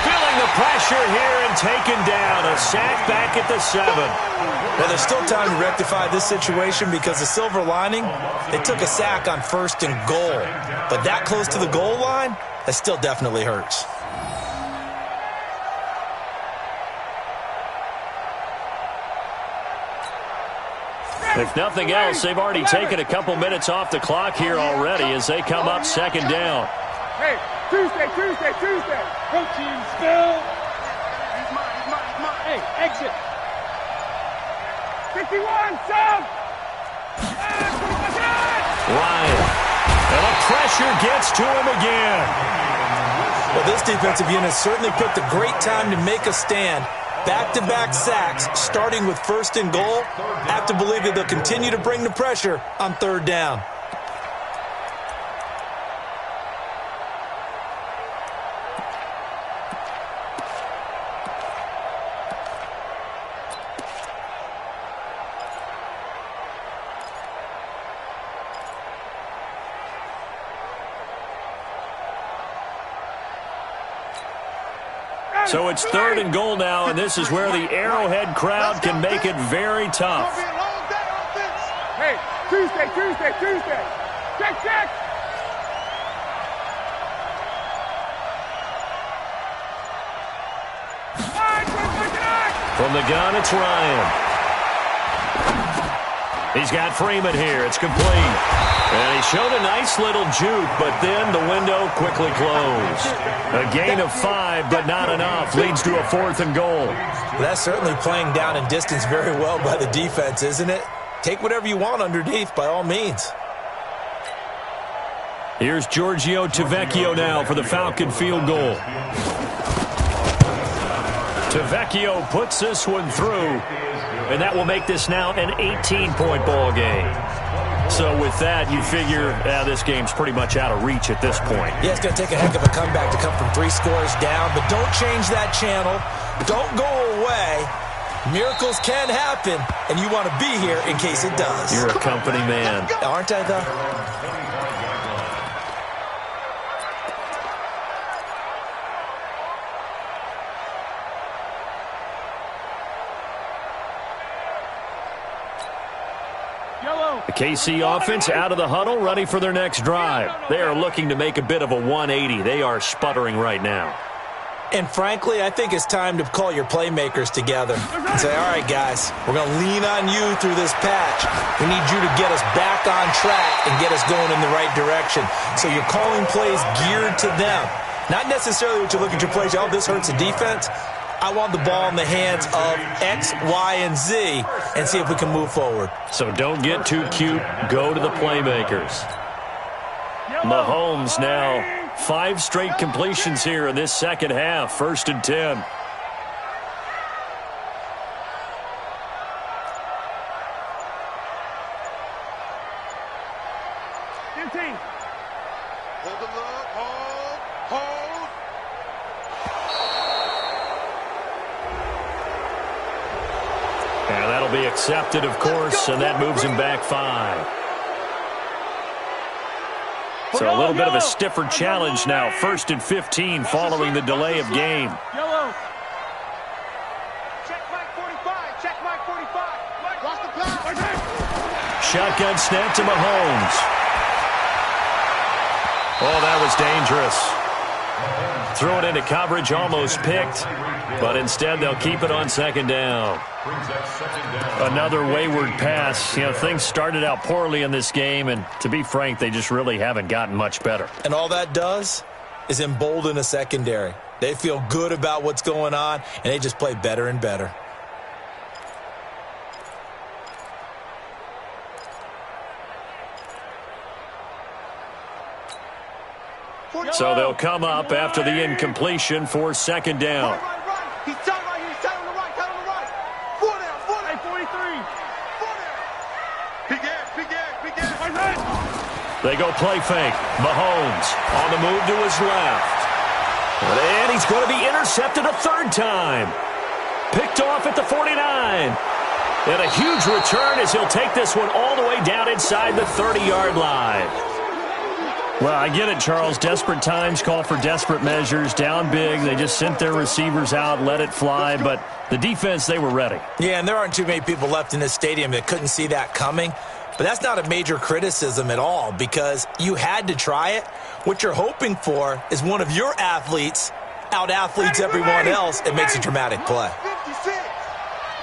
[SPEAKER 2] Feeling the pressure here and taken down. A sack back at the 7.
[SPEAKER 4] Well, there's still time to rectify this situation because the silver lining, they took a sack on first and goal. But that close to the goal line, that still definitely hurts.
[SPEAKER 2] If nothing else, they've already taken a couple minutes off the clock here already as they come up second down.
[SPEAKER 6] Hey, Tuesday. Protein spill.
[SPEAKER 3] He's mine.
[SPEAKER 6] Hey, exit. 51, sub.
[SPEAKER 2] Ryan. And the pressure gets to him again.
[SPEAKER 4] Well, this defensive unit certainly picked a great time to make a stand. Back-to-back sacks, starting with first and goal. Have to believe that they'll continue to bring the pressure on third down.
[SPEAKER 2] So it's third and goal now, and this is where the Arrowhead crowd can make it very tough.
[SPEAKER 6] Hey, Tuesday. Check.
[SPEAKER 2] From the gun, it's Ryan. He's got Freeman here. It's complete. And he showed a nice little juke, but then the window quickly closed. A gain of 5, but not enough. Leads to a fourth and goal.
[SPEAKER 4] That's certainly playing down in distance very well by the defense, isn't it? Take whatever you want underneath, by all means.
[SPEAKER 2] Here's Giorgio Tavecchio now for the Falcon field goal. Tavecchio puts this one through, and that will make this now an 18-point ball game. So with that, you figure this game's pretty much out of reach at this point.
[SPEAKER 4] Yeah, it's going to take a heck of a comeback to come from 3 scores down, but don't change that channel. Don't go away. Miracles can happen, and you want to be here in case it does.
[SPEAKER 2] You're a company man.
[SPEAKER 4] Aren't I, though?
[SPEAKER 2] The KC offense out of the huddle, ready for their next drive. They are looking to make a bit of a 180. They are sputtering right now.
[SPEAKER 4] And frankly, I think it's time to call your playmakers together and say, all right, guys, we're going to lean on you through this patch. We need you to get us back on track and get us going in the right direction. So you're calling plays geared to them. Not necessarily what you look at your plays, oh, this hurts the defense. I want the ball in the hands of X, Y, and Z and see if we can move forward.
[SPEAKER 2] So don't get too cute. Go to the playmakers. Mahomes now 5 straight completions here in this second half. 1st and 10.
[SPEAKER 3] Hold the look. Hold.
[SPEAKER 2] And that'll be accepted, of course, and that moves him back 5. So a little bit of a stiffer challenge now. 1st and 15 following the delay of game.
[SPEAKER 6] Yellow.
[SPEAKER 3] Check Mike 45. Check Mike 45. Lost the pass.
[SPEAKER 2] Shotgun snap to Mahomes. Oh, that was dangerous. Threw it into coverage, almost picked. But instead, they'll keep it on second down. Another wayward pass. You know, things started out poorly in this game, and to be frank, they just really haven't gotten much better.
[SPEAKER 4] And all that does is embolden a secondary. They feel good about what's going on, and they just play better and better.
[SPEAKER 2] So they'll come up after the incompletion for second down.
[SPEAKER 3] He's tight right here. He's tight on the right. Tight on the right. 4 down. 4 down. 43. 4 down. Big ass. Big ass. Big ass.
[SPEAKER 2] They go play fake. Mahomes on the move to his left. And he's going to be intercepted a third time. Picked off at the 49. And a huge return as he'll take this one all the way down inside the 30-yard line. Well, I get it, Charles. Desperate times call for desperate measures. Down big. They just sent their receivers out, let it fly. But the defense, they were ready.
[SPEAKER 4] Yeah, and there aren't too many people left in this stadium that couldn't see that coming. But that's not a major criticism at all because you had to try it. What you're hoping for is one of your athletes out-athletes everyone else and makes a dramatic play.
[SPEAKER 3] 56.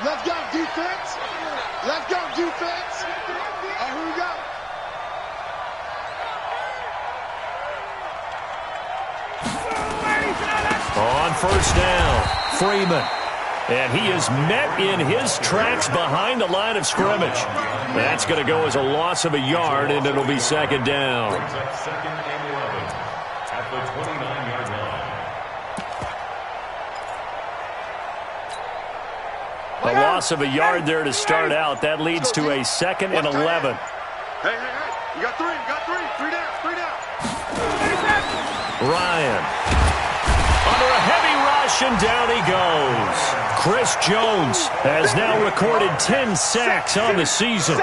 [SPEAKER 3] Let's go, defense. Let's go, defense. Here we go.
[SPEAKER 2] On first down, Freeman. And he is met in his tracks behind the line of scrimmage. That's going to go as a loss of a yard, and it'll be second down.
[SPEAKER 5] Second and 11 at the 29-yard line.
[SPEAKER 2] A loss of a yard there to start out. That leads to a second and 11.
[SPEAKER 3] Hey. You got 3. You got 3. 3 down. 3 down.
[SPEAKER 2] Ryan. Under a heavy rush, and down he goes. Chris Jones has now recorded 10 sacks on the season.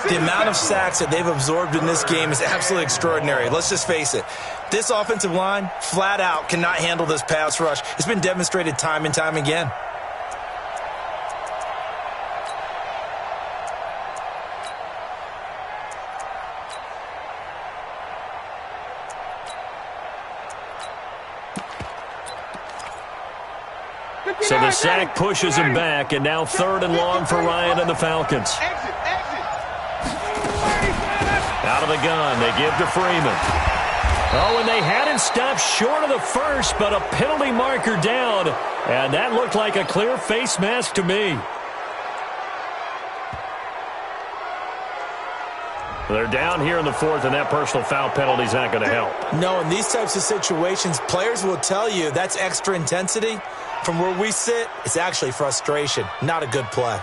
[SPEAKER 4] The amount of sacks that they've absorbed in this game is absolutely extraordinary. Let's just face it. This offensive line, flat out, cannot handle this pass rush. It's been demonstrated time and time again.
[SPEAKER 2] So the sack pushes him back, and now third and long for Ryan and the Falcons.
[SPEAKER 3] Exit.
[SPEAKER 2] Out of the gun, they give to Freeman. Oh, and they hadn't stopped short of the first, but a penalty marker down, and that looked like a clear face mask to me. They're down here in the fourth, and that personal foul penalty is not going to help.
[SPEAKER 4] No, in these types of situations, players will tell you that's extra intensity. From where we sit, it's actually frustration, not a good play.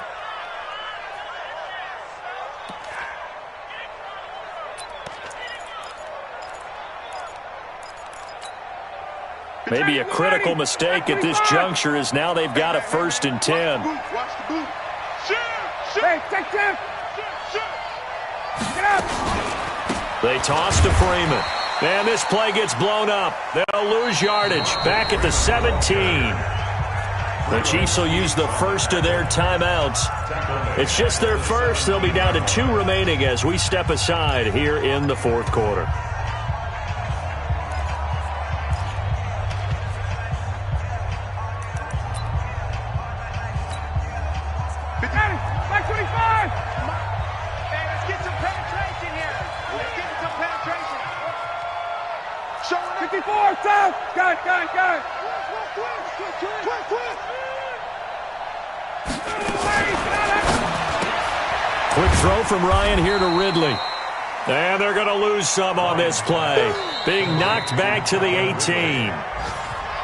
[SPEAKER 2] Maybe a critical mistake at this juncture is now they've got a 1st and 10.
[SPEAKER 3] Watch the boot. Shoot.
[SPEAKER 6] Hey, take him. Get up.
[SPEAKER 2] They toss to Freeman. And this play gets blown up. They'll lose yardage back at the 17. The Chiefs will use the first of their timeouts. It's just their first. They'll be down to 2 remaining as we step aside here in the fourth quarter.
[SPEAKER 6] Back 25.
[SPEAKER 3] Hey, let's get some penetration here. Let's get some penetration. Showing up.
[SPEAKER 6] 54, south. Got it.
[SPEAKER 3] Quick.
[SPEAKER 2] Quick throw from Ryan here to Ridley. And they're going to lose some on this play. Being knocked back to the 18.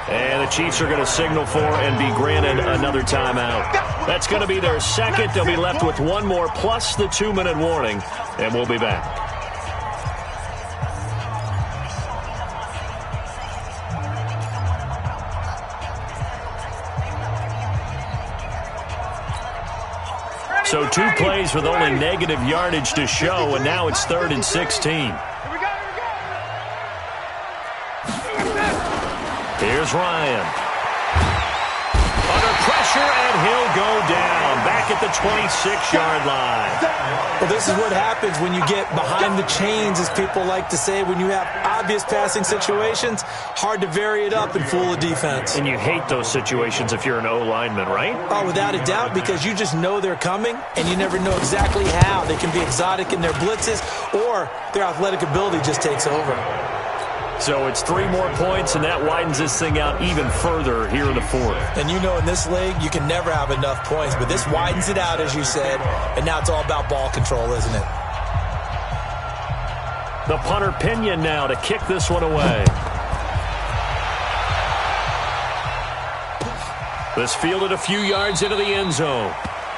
[SPEAKER 2] And the Chiefs are going to signal for and be granted another timeout. That's going to be their second. They'll be left with one more plus the 2-minute warning. And we'll be back. So 2 plays with only negative yardage to show, and now it's 3rd and 16.
[SPEAKER 3] Here we go.
[SPEAKER 2] Here's Ryan. Under pressure, and he'll go down. Back back at the 26-yard line.
[SPEAKER 4] Well, this is what happens when you get behind the chains, as people like to say. When you have obvious passing situations, hard to vary it up and fool the defense.
[SPEAKER 2] And you hate those situations if you're an O-lineman, right?
[SPEAKER 4] Oh, without a doubt, because you just know they're coming, and you never know exactly how. They can be exotic in their blitzes, or their athletic ability just takes over.
[SPEAKER 2] So it's 3 more points, and that widens this thing out even further here in the fourth.
[SPEAKER 4] And you know in this league, you can never have enough points, but this widens it out, as you said, and now it's all about ball control, isn't it?
[SPEAKER 2] The punter Pinion now to kick this one away. This fielded a few yards into the end zone.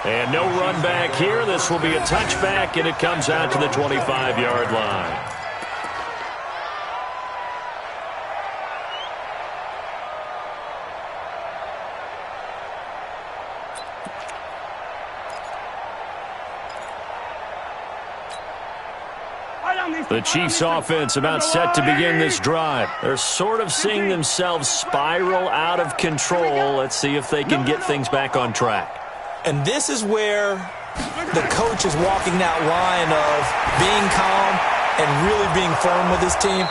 [SPEAKER 2] And no run back here. This will be a touchback, and it comes out to the 25-yard line. The Chiefs offense about set to begin this drive. They're sort of seeing themselves spiral out of control. Let's see if they can get things back on track.
[SPEAKER 4] And this is where the coach is walking that line of being calm and really being firm with his team.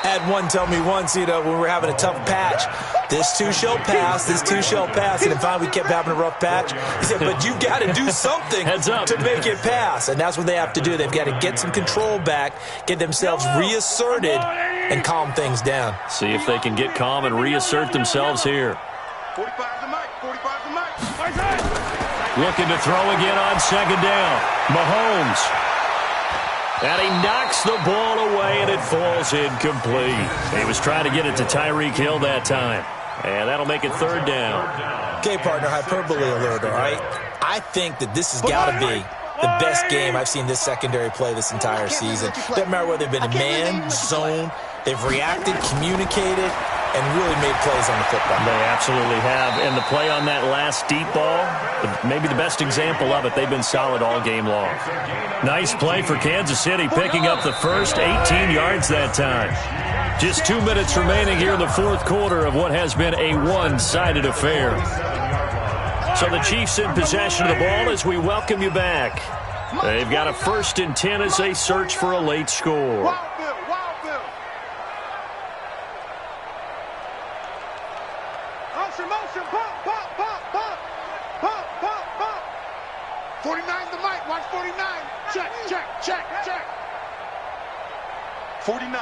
[SPEAKER 4] I had one tell me once, when we were having a tough patch, this too shall pass, this too shall pass. And then finally we kept having a rough patch. He said, but you've got to do something to make it pass. And that's what they have to do. They've got to get some control back, get themselves reasserted, and calm things down.
[SPEAKER 2] See if they can get calm and reassert themselves here.
[SPEAKER 3] 45 to Mike. 45 to Mike.
[SPEAKER 2] Looking to throw again on second down. Mahomes. And he knocks the ball away, and it falls incomplete. He was trying to get it to Tyreek Hill that time. And that'll make it third down.
[SPEAKER 4] Okay, partner, hyperbole alert, all right? I think that this has got to be the best game I've seen this secondary play this entire season. Doesn't matter whether they've been in man, zone, they've reacted, communicated, and really made plays on the football.
[SPEAKER 2] They absolutely have. And the play on that last deep ball, maybe the best example of it, they've been solid all game long. Nice play for Kansas City, picking up the first 18 yards that time. Just 2 minutes remaining here in the fourth quarter of what has been a one-sided affair. So the Chiefs in possession of the ball as we welcome you back. They've got a 1st and 10 as they search for a late score.
[SPEAKER 3] Wild Bill, Wild Bill. Motion, pump, pump, pump, pump. Pump, pump, pump. 49 to Mike, watch 49. Check, check, check, check. 49,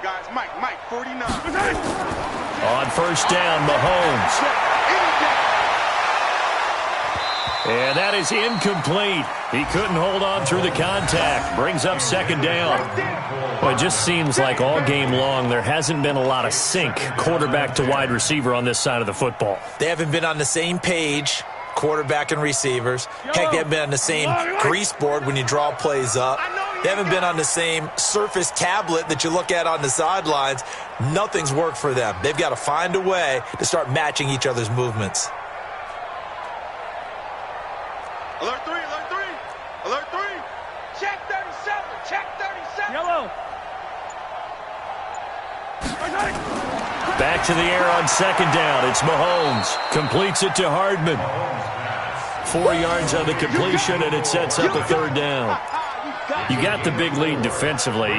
[SPEAKER 3] guys. Mike, 49.
[SPEAKER 2] On first down, Mahomes. And that is incomplete. He couldn't hold on through the contact. Brings up second down. Well, it just seems like all game long there hasn't been a lot of sync quarterback to wide receiver on this side of the football.
[SPEAKER 4] They haven't been on the same page, quarterback and receivers. Heck, they haven't been on the same grease board when you draw plays up. They haven't been on the same Surface tablet that you look at on the sidelines. Nothing's worked for them. They've got to find a way to start matching each other's movements.
[SPEAKER 3] Alert 3, alert 3. Alert 3. Check 37, check 37.
[SPEAKER 6] Yellow.
[SPEAKER 2] Back to the air on second down. It's Mahomes. Completes it to Hardman. 4 yards on the completion, and it sets up a third down. You got the big lead defensively.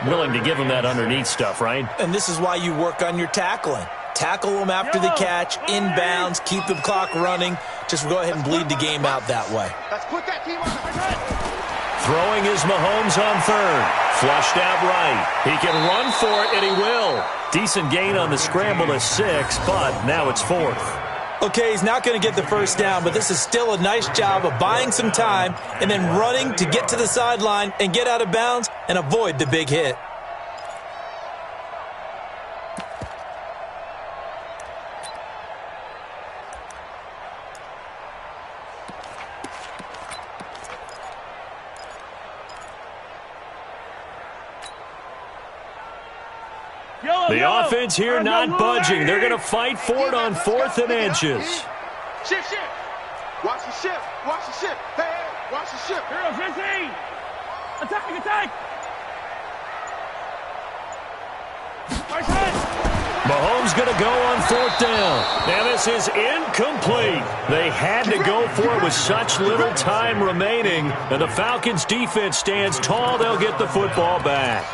[SPEAKER 2] Willing to give them that underneath stuff, right?
[SPEAKER 4] And this is why you work on your tackling. Tackle them after the catch, inbounds, keep the clock running. Just go ahead and bleed the game out that way.
[SPEAKER 3] Let's put that team on.
[SPEAKER 2] Throwing is Mahomes on third. Flushed out right. He can run for it, and he will. Decent gain on the scramble to 6, but now it's 4th.
[SPEAKER 4] Okay, he's not going to get the first down, but this is still a nice job of buying some time and then running to get to the sideline and get out of bounds and avoid the big hit.
[SPEAKER 2] The offense here not budging. They're going to fight for it on 4th and inches.
[SPEAKER 3] Shift. Watch the shift. Watch the shift. Hey, watch the shift.
[SPEAKER 6] Hero 15. Attack.
[SPEAKER 2] Mahomes going to go on 4th down. Now this is incomplete. They had to go for it with such little time remaining. And the Falcons defense stands tall. They'll get the football back.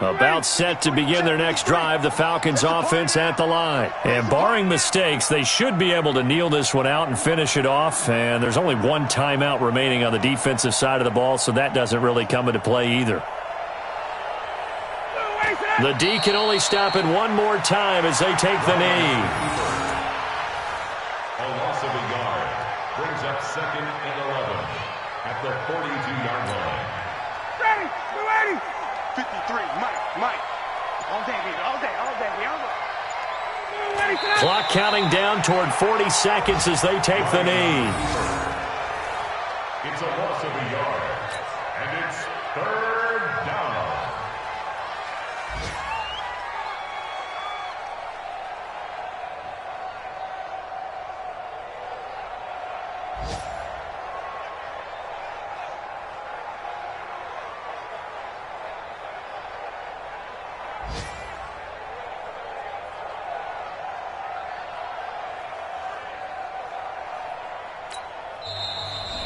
[SPEAKER 2] About set to begin their next drive, the Falcons offense at the line. And barring mistakes, they should be able to kneel this one out and finish it off. And there's only one timeout remaining on the defensive side of the ball, so that doesn't really come into play either. The D can only stop it one more time as they take the knee.
[SPEAKER 5] A loss of a yard brings up 2nd and 11 at the 42-yard line.
[SPEAKER 6] Ready,
[SPEAKER 3] 53, Mike.
[SPEAKER 6] all day, baby, all day.
[SPEAKER 2] Clock counting down toward 40 seconds as they take the knee.
[SPEAKER 5] It's a loss of a yard, and it's 3rd down.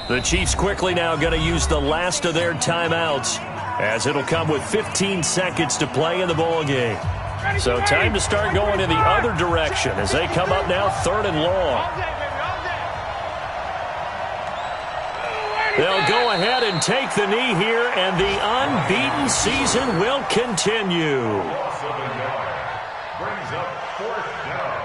[SPEAKER 2] The Chiefs quickly now going to use the last of their timeouts, as it'll come with 15 seconds to play in the ball game. So time to start going in the other direction as they come up now 3rd and long. They'll go ahead and take the knee here, and the unbeaten season will continue.
[SPEAKER 5] Loss of a yard brings up 4th down.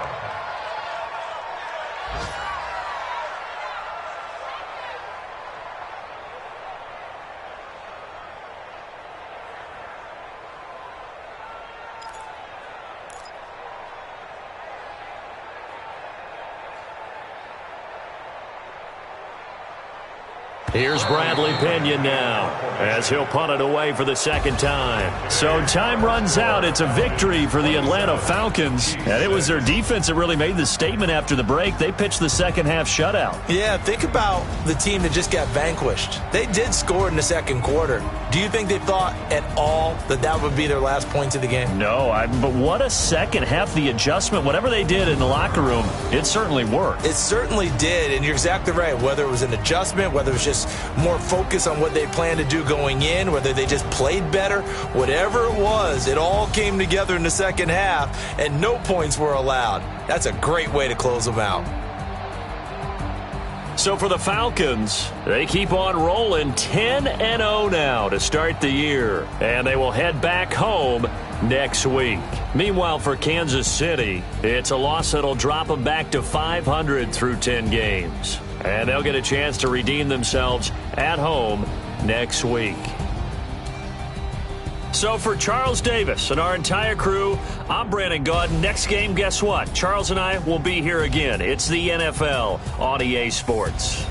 [SPEAKER 2] Here's Bradley Pinion now, as he'll punt it away for the 2nd time. So time runs out. It's a victory for the Atlanta Falcons. And it was their defense that really made the statement after the break. They pitched the second half shutout.
[SPEAKER 4] Yeah, think about the team that just got vanquished. They did score in the 2nd quarter. Do you think they thought at all that that would be their last points of the game?
[SPEAKER 2] No, but what a second half. The adjustment, whatever they did in the locker room, it certainly worked.
[SPEAKER 4] It certainly did, and you're exactly right. Whether it was an adjustment, whether it was just more focus on what they planned to do going in, whether they just played better, whatever it was, it all came together in the 2nd half, and no points were allowed. That's a great way to close them out.
[SPEAKER 2] So for the Falcons, they keep on rolling 10-0 now to start the year. And they will head back home next week. Meanwhile, for Kansas City, it's a loss that'll drop them back to 500 through 10 games. And they'll get a chance to redeem themselves at home next week. So for Charles Davis and our entire crew, I'm Brandon Gaudin. Next game, guess what? Charles and I will be here again. It's the NFL on EA Sports.